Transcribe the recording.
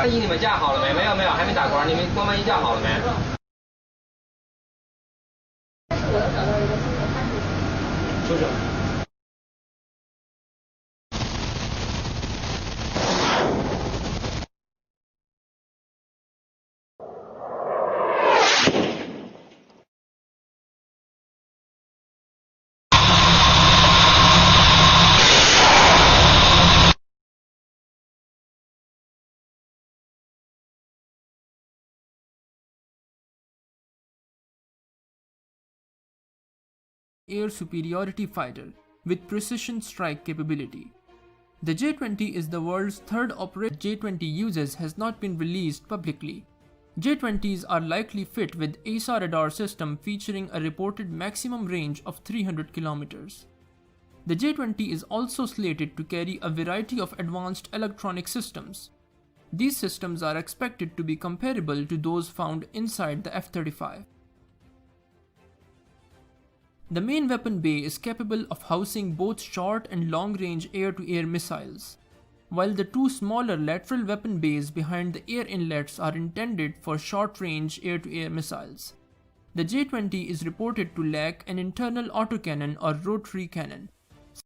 光仪你们架好了没？没有没有，还没打光。你们光仪架好了没？我又找到一个新的参数。出去。Air superiority fighter with precision strike capability. The J-20 is the world's third operator J-20 uses has not been released publicly. J-20s are likely fit with AESA radar system featuring a reported maximum range of 300 kilometers. The J-20 is also slated to carry a variety of advanced electronic systems. These systems are expected to be comparable to those found inside the F-35. The main weapon bay is capable of housing both short and long-range air-to-air missiles, while the two smaller lateral weapon bays behind the air inlets are intended for short-range air-to-air missiles. The J-20 is reported to lack an internal autocannon or rotary cannon,